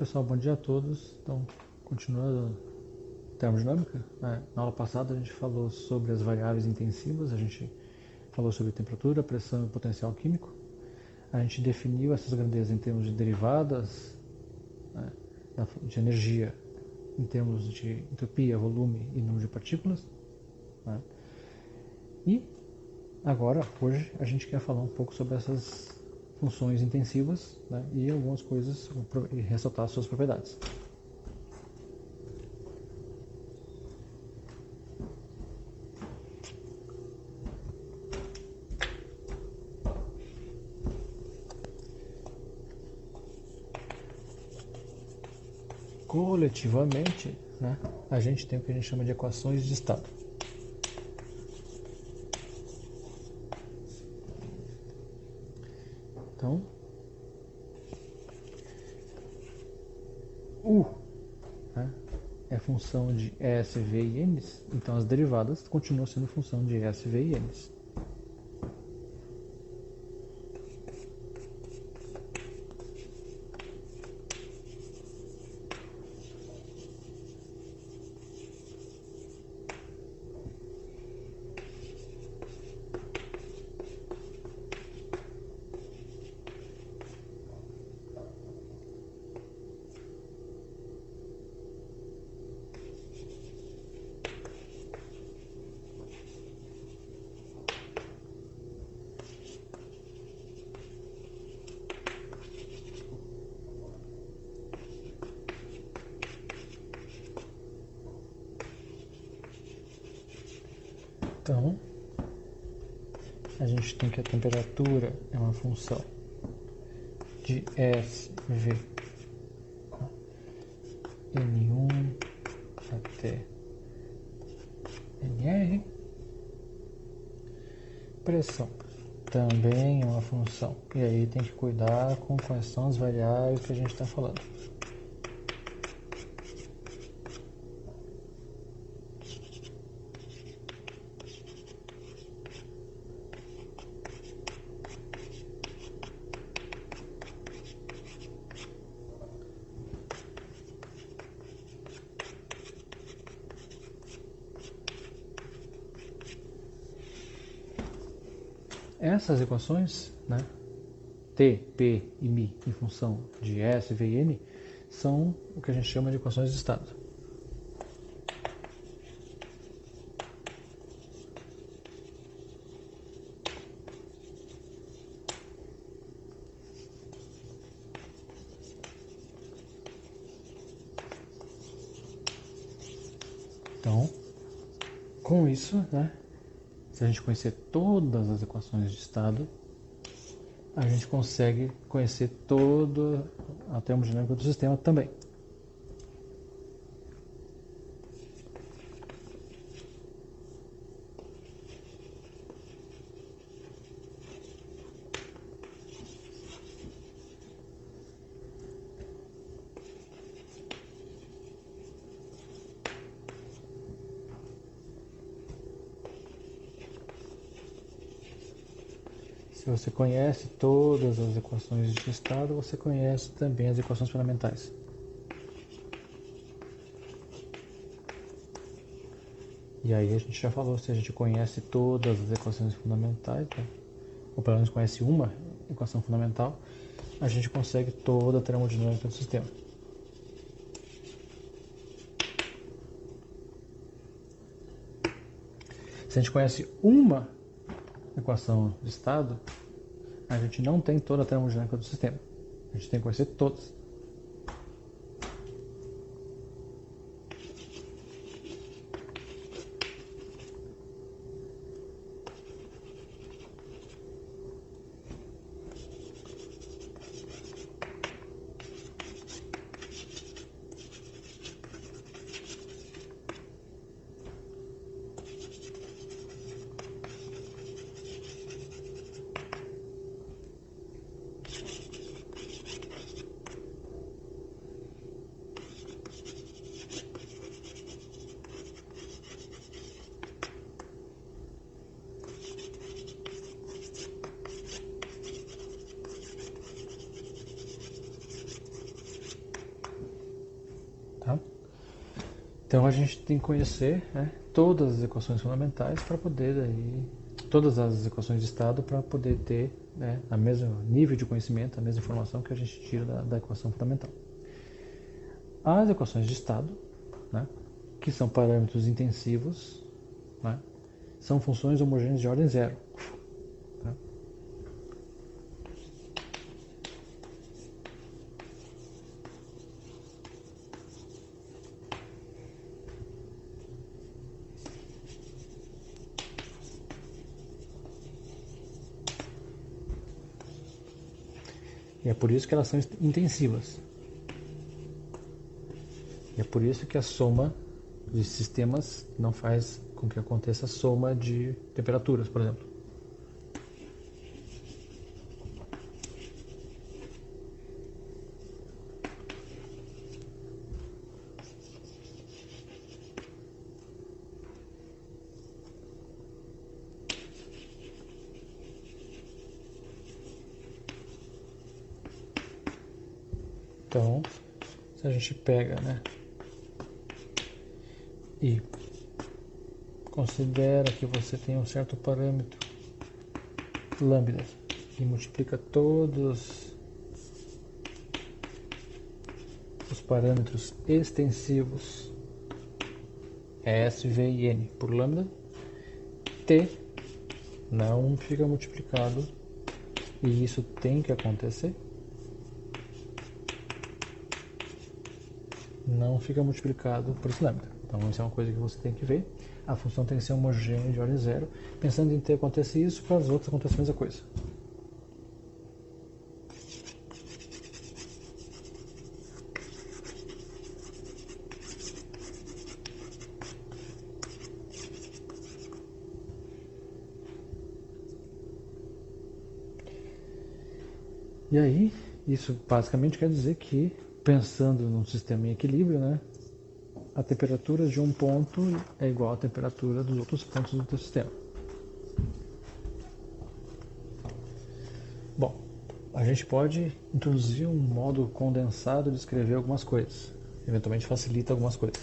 pessoal, bom dia a todos. Então, continuando termodinâmica, na aula passada a gente falou sobre as variáveis intensivas, a gente falou sobre temperatura, pressão e potencial químico. A gente definiu essas grandezas em termos de derivadas, né, de energia, em termos de entropia, volume e número de partículas. Né? E agora, hoje, a gente quer falar um pouco sobre essas funções intensivas, né, e algumas coisas, e ressaltar suas propriedades. Coletivamente, né, a gente tem o que a gente chama de equações de estado. Então, U, né, é função de S, V e N, então as derivadas continuam sendo função de S, V e N. Então, a gente tem que a temperatura é uma função de S, V, N1 até NR. Pressão também é uma função. E aí tem que cuidar com quais são as variáveis que a gente está falando. Essas equações, né, T, P e μ em função de S, V e N, são o que a gente chama de equações de estado. Então, com isso, né, se a gente conhecer todas as equações de estado, a gente consegue conhecer toda a termodinâmica do sistema também. Se você conhece todas as equações de estado, você conhece também as equações fundamentais. E aí a gente já falou, se a gente conhece todas as equações fundamentais, né, ou pelo menos conhece uma equação fundamental, a gente consegue toda a termodinâmica do sistema. Se a gente conhece uma equação de estado, a gente não tem toda a termodinâmica do sistema. A gente tem que conhecer todas. Então a gente tem que conhecer, né, todas as equações fundamentais para poder aí, todas as equações de estado para poder ter, né, a mesmo nível de conhecimento, a mesma informação que a gente tira da equação fundamental. As equações de estado, né, que são parâmetros intensivos, né, são funções homogêneas de ordem zero. Tá? E é por isso que elas são intensivas. E é por isso que a soma de sistemas não faz com que aconteça a soma de temperaturas, por exemplo. Então, se a gente pega, né, e considera que você tem um certo parâmetro lambda e multiplica todos os parâmetros extensivos S, V e N por lambda, T não fica multiplicado, e isso tem que acontecer, não fica multiplicado por esse lambda. Então isso é uma coisa que você tem que ver. A função tem que ser homogênea de ordem zero. Pensando em T acontece isso, para as outras acontece a mesma coisa. E aí, isso basicamente quer dizer que, pensando num sistema em equilíbrio, né, a temperatura de um ponto é igual à temperatura dos outros pontos do teu sistema. Bom, a gente pode introduzir um modo condensado de escrever algumas coisas. Eventualmente facilita algumas coisas.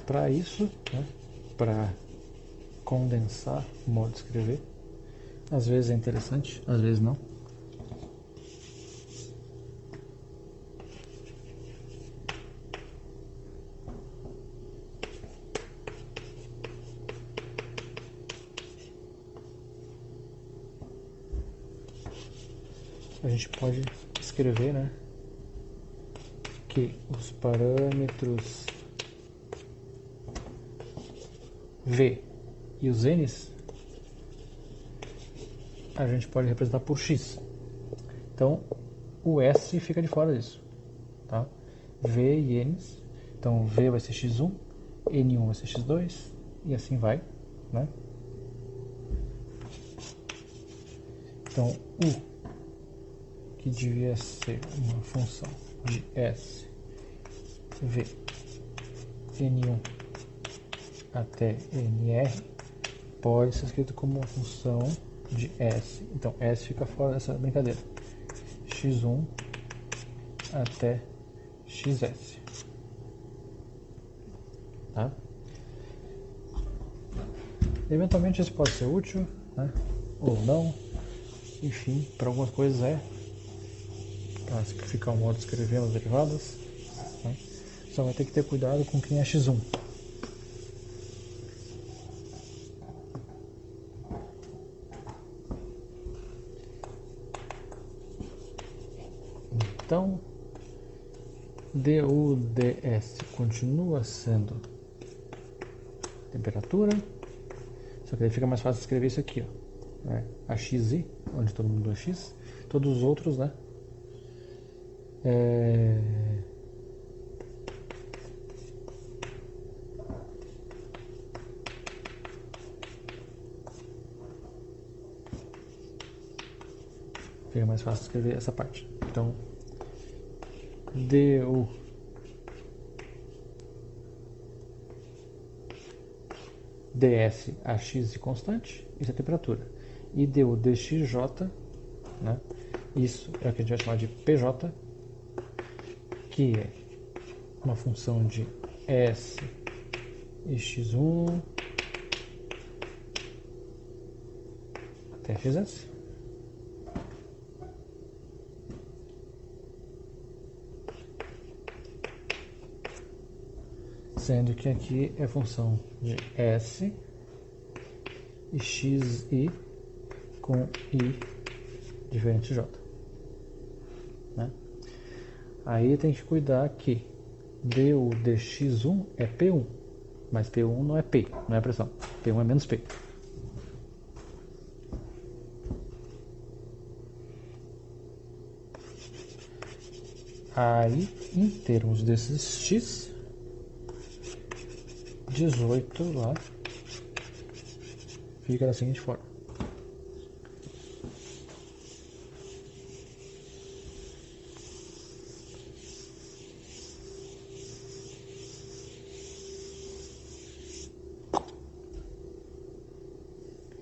Para isso, né, para condensar o modo de escrever, às vezes é interessante, às vezes não. A gente pode escrever, né, que os parâmetros V e os N's a gente pode representar por X. Então o S fica de fora disso, tá? V e N's. Então V vai ser X1, N1 vai ser X2 e assim vai, né? Então U, que devia ser uma função de S, V, N1 até NR, pode ser escrito como uma função de S. Então S fica fora dessa brincadeira. X1 até XS. Tá? Eventualmente isso pode ser útil, né? Ou não. Enfim, para algumas coisas é. Para simplificar o modo de escrever as derivadas. Né? Só vai ter que ter cuidado com quem é X1. Então, du ds continua sendo temperatura, só que aí fica mais fácil escrever isso aqui, ó, né? A xi, onde todo mundo é x, todos os outros, né? Fica mais fácil escrever essa parte. Então, du ds a x de constante, isso é a temperatura. E du dxj, né? Isso é o que a gente vai chamar de PJ, que é uma função de S e x1 até xs. Sendo que aqui é função de S e xi com i diferente de j. Né? Aí tem que cuidar que du dx1 é P1, mas P1 não é P, não é pressão. P1 é menos P. Aí, em termos desses x, 18 lá fica da seguinte forma.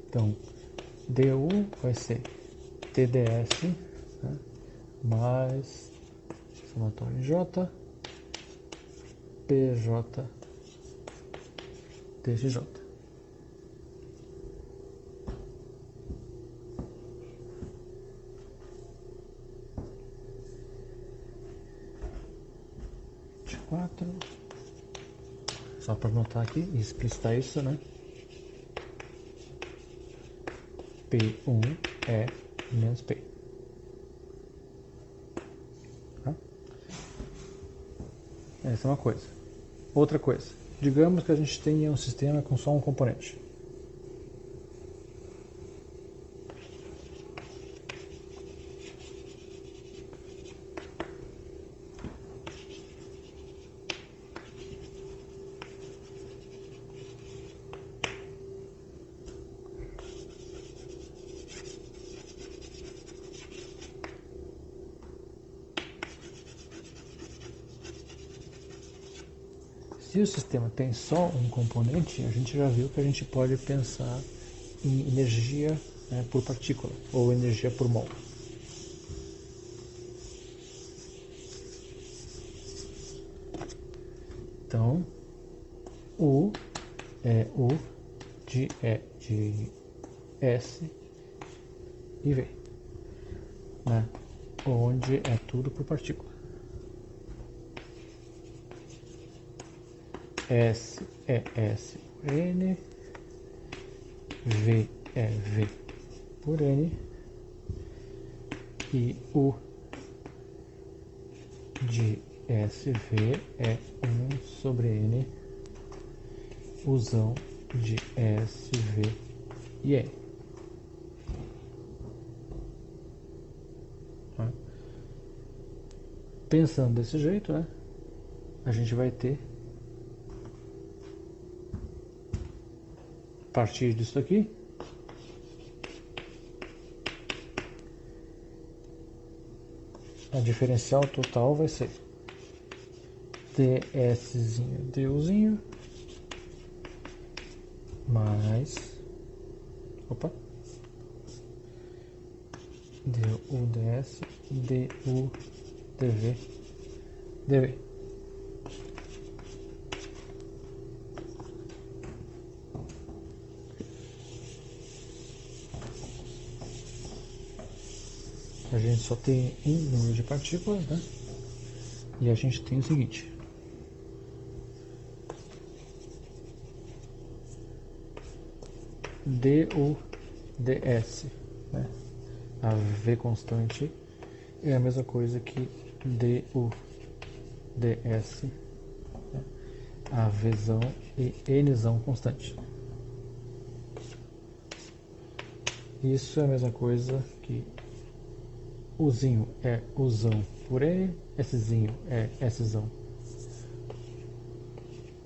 Então, du vai ser TDS, né, mais somatório J, PJ, dxj. Só para anotar aqui e explicitar isso, né? P1 é menos P. Tá? Essa é uma coisa. Outra coisa. Digamos que a gente tenha um sistema com só um componente. Se o sistema tem só um componente, a gente já viu que a gente pode pensar em energia, né, por partícula ou energia por mol. Então, U é U de S e V, né, onde é tudo por partícula. S é S por N, V é V por N, e U de SV é 1 sobre N, Uzão de SV e N. Pensando desse jeito, né, a gente vai ter, a partir disso aqui, a diferencial total vai ser dszinho duzinho mais du ds du dv dv. A gente só tem um número de partículas, né? E a gente tem o seguinte: du ds, né? A V constante é a mesma coisa que du ds, né? A Vzão e Nzão constante. Isso é a mesma coisa que Uzinho é Uzão por N, Szinho é Szão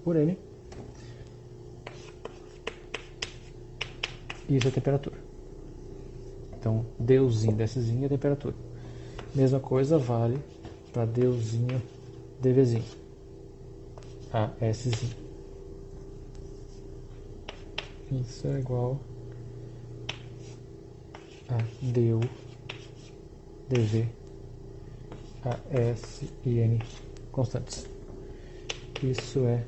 por N. E isso é a temperatura. Então, Dzinho, Dzinho é a temperatura. Mesma coisa vale para Dzinho, Dvzinho. Szinho. Isso é igual a du, dv, a s e n constantes. Isso é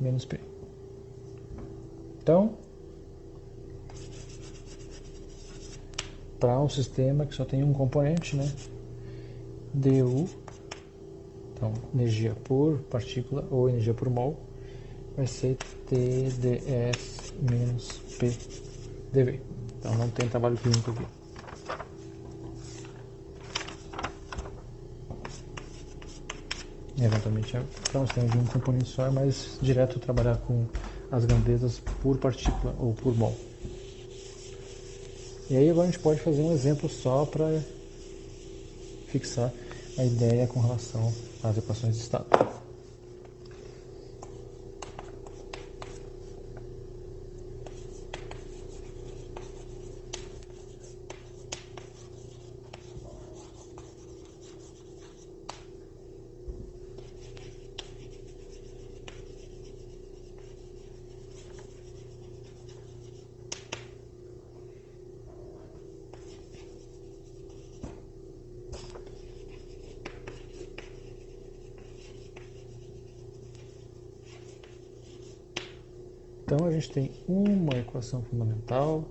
menos p. Então, para um sistema que só tem um componente, né? du, então energia por partícula ou energia por mol, vai ser TdS menos PdV. Então não tem trabalho químico aqui. Eventualmente, para um sistema de um componente só, é mais direto trabalhar com as grandezas por partícula ou por mol. E aí agora a gente pode fazer um exemplo só para fixar a ideia com relação às equações de estado. Então a gente tem uma equação fundamental,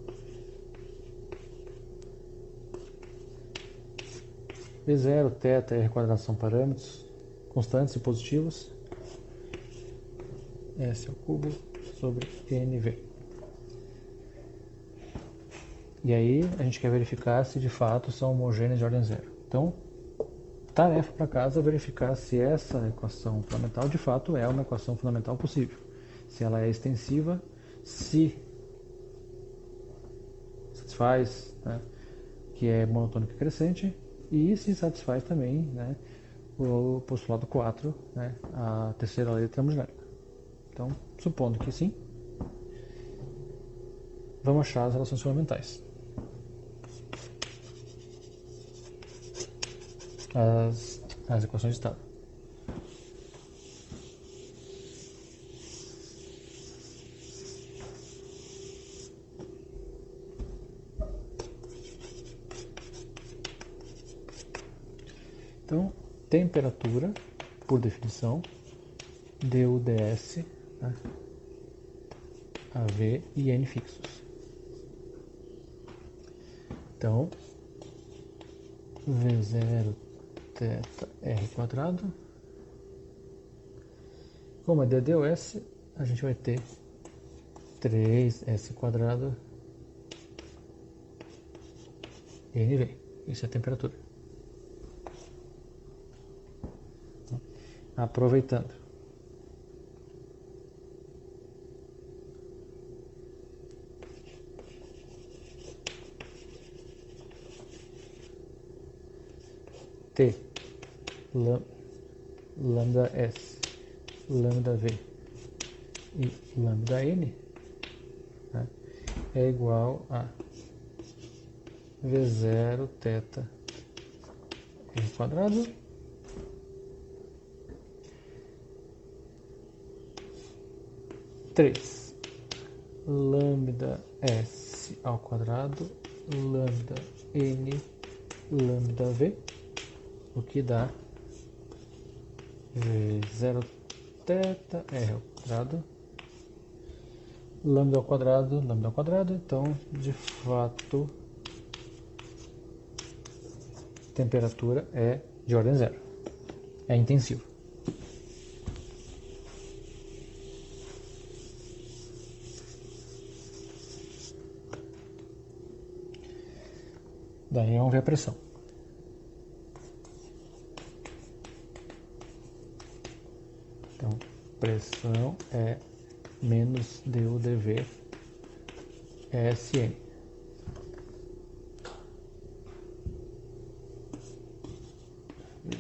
V0, θ e R quadrado são parâmetros constantes e positivos, S ao cubo sobre NV. E aí a gente quer verificar se de fato são homogêneas de ordem zero. Então, tarefa para casa é verificar se essa equação fundamental de fato é uma equação fundamental possível. Se ela é extensiva, se satisfaz, né, que é monotônica crescente, e se satisfaz também, né, o postulado 4, né, a terceira lei termodinâmica. Então, supondo que sim, vamos achar as relações fundamentais. As equações de estado. Então, temperatura, por definição, du, ds, né, AV e N fixos. Então, V0 θ R quadrado. Como é ddus, a gente vai ter 3s quadrado NV. Isso é a temperatura. Aproveitando. T, lambda S, lambda V e lambda N, né, é igual a V0 θ R quadrado três lambda S ao quadrado lambda N lambda V, o que dá V0 θ R ao quadrado lambda ao quadrado, então de fato temperatura é de ordem zero, é intensivo. Daí vamos ver a pressão. Então, pressão é menos du dv Sn.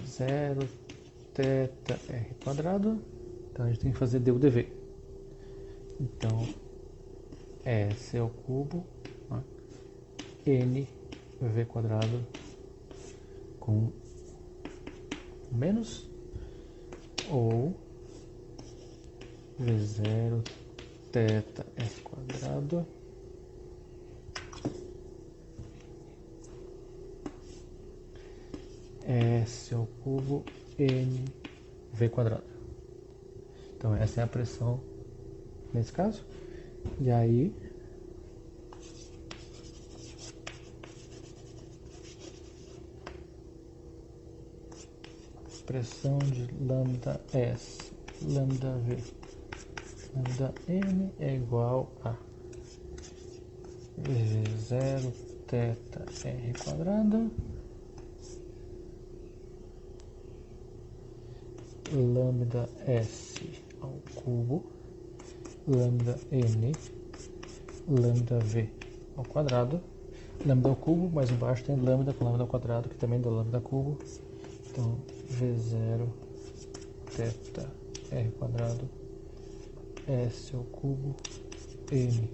Zero θ R quadrado. Então a gente tem que fazer du dv. Então, S ao cubo, né, NV² com menos ou V0 θ F² S ao cubo NV². Então essa é a pressão nesse caso. E aí pressão de lambda S, lambda V, lambda N é igual a V0 θ R², lambda S ao cubo, lambda N, lambda V ao quadrado, lambda ao cubo, mais embaixo tem lambda com lambda ao quadrado, que também dá lambda cubo. Então, V0 θ R² S ao cubo N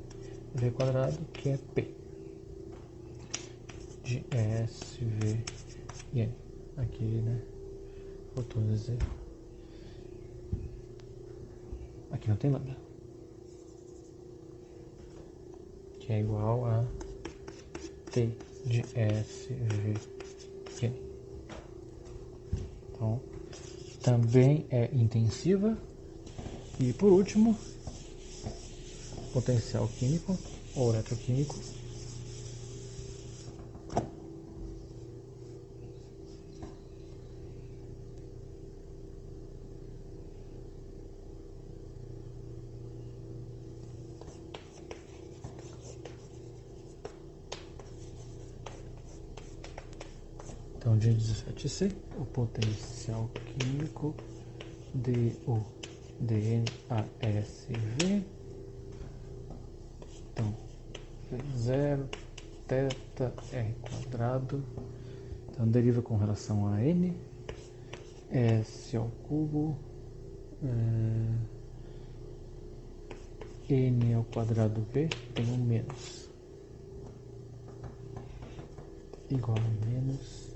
V², que é P de S, V e N. Aqui, né? Faltou dizer. Aqui não tem lambda, que é igual a T de S, V e N. Então, também é intensiva. E por último, potencial químico ou eletroquímico. Então, de 17C, o potencial químico DO, DNASV. Então, V0 θ R². Então, deriva com relação a N, S ao cubo, N ao quadrado V, tem um menos, igual a menos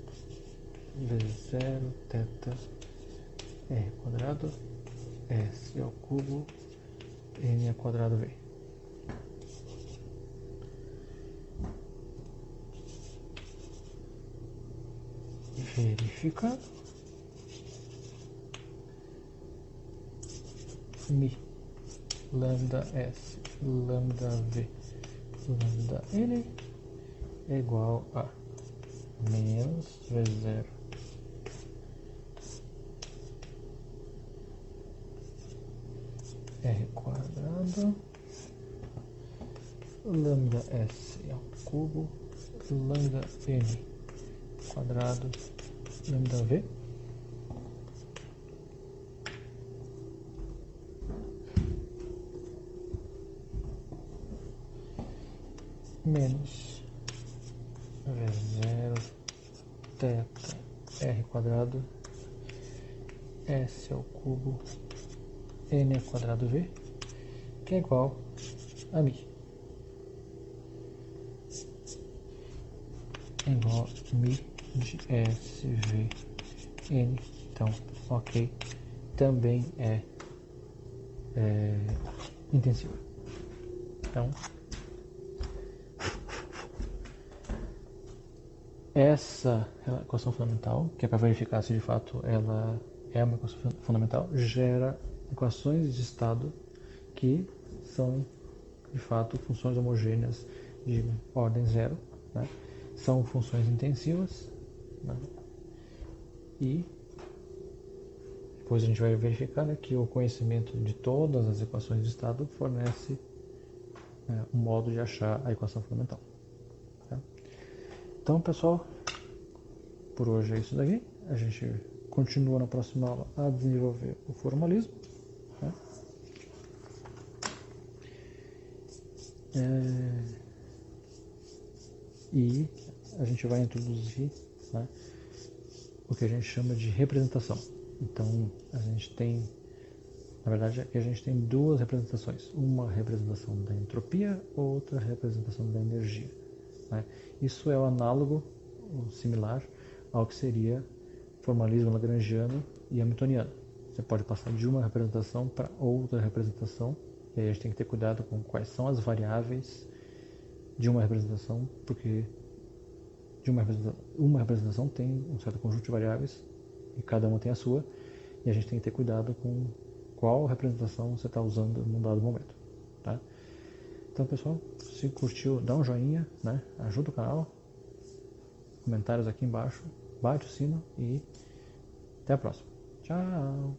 V0 θ R², S ao cubo, N ao quadrado V. Verificado. Mi lambda S, lambda V, lambda N é igual a menos V0 R², lambda S ao cubo, lambda N quadrado, lambda V, menos V0 θ R², S ao cubo, N ao quadrado V, que é igual a Mi. É igual a Mi de S, V, N. Então, ok, também é intensiva. Então, essa equação fundamental, que é para verificar se de fato ela é uma equação fundamental, gera equações de estado que são de fato funções homogêneas de ordem zero, né? São funções intensivas, né? E depois a gente vai verificar, né, que o conhecimento de todas as equações de estado fornece um modo de achar a equação fundamental. Tá? Então, pessoal, por hoje é isso daqui. A gente continua na próxima aula a desenvolver o formalismo. Tá? E a gente vai introduzir, né, o que a gente chama de representação. Então, a gente tem, na verdade, aqui a gente tem duas representações. Uma representação da entropia, outra representação da energia. Né? Isso é o análogo, o similar, ao que seria formalismo lagrangiano e hamiltoniano. Você pode passar de uma representação para outra representação, e aí a gente tem que ter cuidado com quais são as variáveis de uma representação, porque uma representação tem um certo conjunto de variáveis, e cada uma tem a sua, e a gente tem que ter cuidado com qual representação você está usando num dado momento. Tá? Então, pessoal, se curtiu, dá um joinha, né? Ajuda o canal, comentários aqui embaixo, bate o sino e até a próxima. Tchau!